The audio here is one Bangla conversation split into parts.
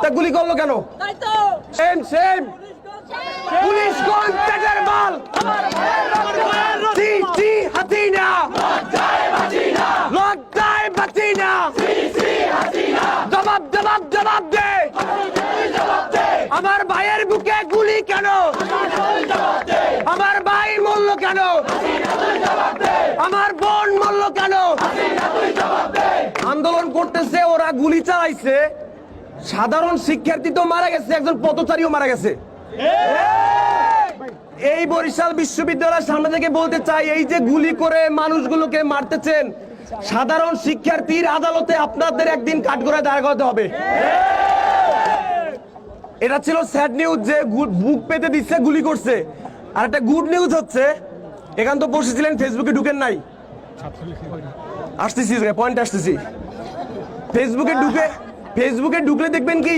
তা গুলি করলো কেন? সেম সেম পুলিশ কোন পেটের মাল? হাসিনা লজ্জায় বাঁচি না। জবাব জবাব জবাব দে। আমার ভাইয়ের বুকে গুলি কেন? আমার ভাই মরল কেন? আমার বোন মরল কেন? আন্দোলন করতেছে, ওরা গুলি চালাইছে, সাধারণ শিক্ষার্থী তো মারা গেছে, একজন পথচারীও মারা গেছে। এই বরিশাল বিশ্ববিদ্যালয়ের সামনে থেকে বলতে চাই, এই যে গুলি করে মানুষগুলোকে মারতেছেন, সাধারণ শিক্ষার্থীর আদালতে আপনাদের একদিন কাঠগড়ায় দাঁড় করাতে হবে। এটা ছিল স্যাড নিউজ যে বুক পেতে দিচ্ছে, গুলি করছে। আর একটা গুড নিউজ হচ্ছে, এখান তো বসেছিলেন, ফেসবুকে ঢুকেন নাই। আসতেছি পয়েন্ট আসতেছি। ফেসবুকে ঢুকলে দেখবেন কি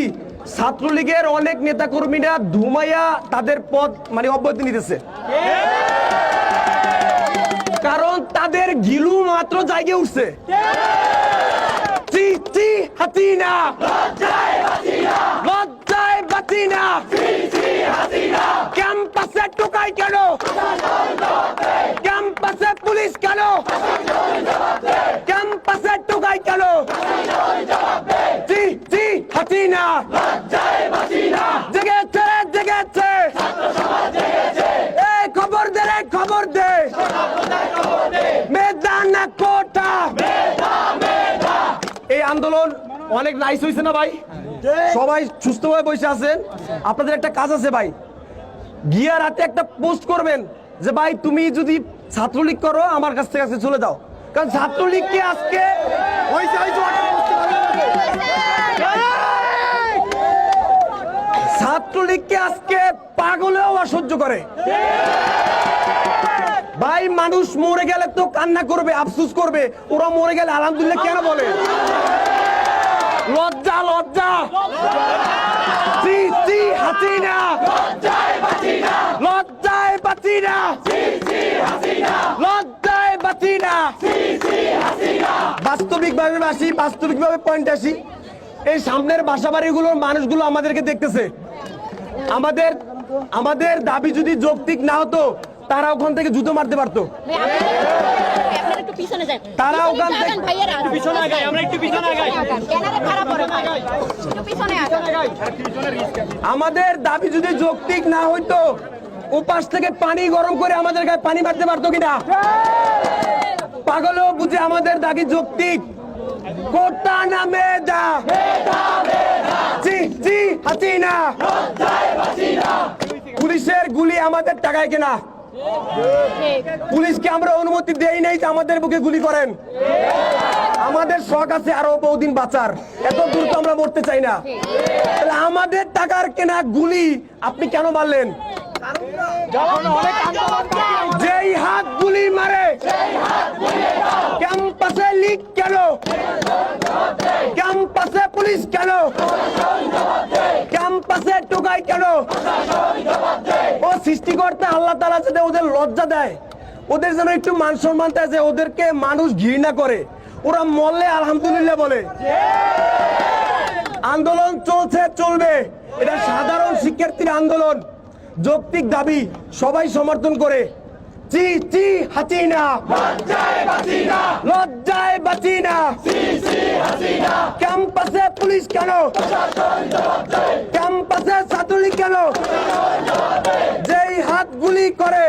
ছাত্রলীগের অনেক নেতা কর্মীরা ধুমাইয়া তাদের পদ মানে অব্যাহতি নিতেছে, কারণ তাদের গিলু মাত্র জায়গায় উঠছে। হাসিনা লজ্জায় বাঁচি না। ক্যাম্পাসে টোকাই কেন? ক্যাম্পাসে পুলিশ কেন? ক্যাম্পাসে টোকাই কেন? হাসিনা জেগেছে জেগেছে। এই খবর দে রে, খবর দে। মেদানা কোটা। এই আন্দোলন অনেক নাইস হয়েছে না ভাই? সবাই সুস্থভাবে বসে আছেন। আপনাদের একটা কাজ আছে ভাই, গিয়া রাতে একটা পোস্ট করবেন যে ভাই তুমি যদি ছাত্রলীগ করো আমার কাছ থেকে চলে যাও, কারণ ছাত্রলীগকে আজকে ছাত্রলীগকে আজকে পাগলেও অসহ্য করে ভাই। মানুষ মরে গেলে তো কান্না করবে, আফসোস করবে, ওরা মরে গেলে আলহামদুলিল্লাহ কেন বলে? লজ্জা লজ্জা। হাসিনা লজ্জায় বাঁচি না। লজ্জায় বাঁচি না। বাস্তবিকভাবে আসি, বাস্তবিকভাবে পয়েন্ট আসি। এই সামনের বাসাবাড়িগুলোর মানুষগুলো আমাদেরকে দেখতেছে। আমাদের দাবি যদি যৌক্তিক না হতো, তারা ওখান থেকে জুতো মারতে পারতো। তারা ওখান থেকে আমাদের দাবি যদি যৌক্তিক না হইতো, উপাস থেকে পানি গরম করে আমাদের গায়ে পানি মারতে পারতো কিনা? পাগলও বুঝে আমাদের দাবি যৌক্তিক। কোটা না মেধা। হাসিনা পুলিশের গুলি আমাদের টাকায় কেনা। পুলিশকে আমরা অনুমতি দেই নাই যে আমাদের বুকে গুলি করেন। আমাদের শখ আছে আরো বহুদিন বাঁচার, এত দূর তো আমরা মরতে চাই না। তাহলে আমাদের টাকার কেনা গুলি আপনি কেন মারলেন? যেই হাত গুলি মারে ক্যাম্পাসে লিক কেন? ক্যাম্পাসে পুলিশ কেন? ক্যাম্পাসে টোকাই কেন? ও সৃষ্টিকর্তা আল্লাহ তাআলা যাতে ওদের লজ্জা দেয়, ওদের যেন একটু মান সম্মান দেয়, যে ওদেরকে মানুষ ঘৃণা করে, ওরা মরলে আলহামদুলিল্লাহ বলে। আন্দোলন চলছে, চলবে। এটা সাধারণ শিক্ষার্থীর আন্দোলন, যৌক্তিক দাবি, সবাই সমর্থন করে। হাসিনা লজ্জায় বাঁচি না। ক্যাম্পাসে পুলিশ কেন? ক্যাম্পাসে ছাত্রলীগ কেন? যেই হাত গুলি করে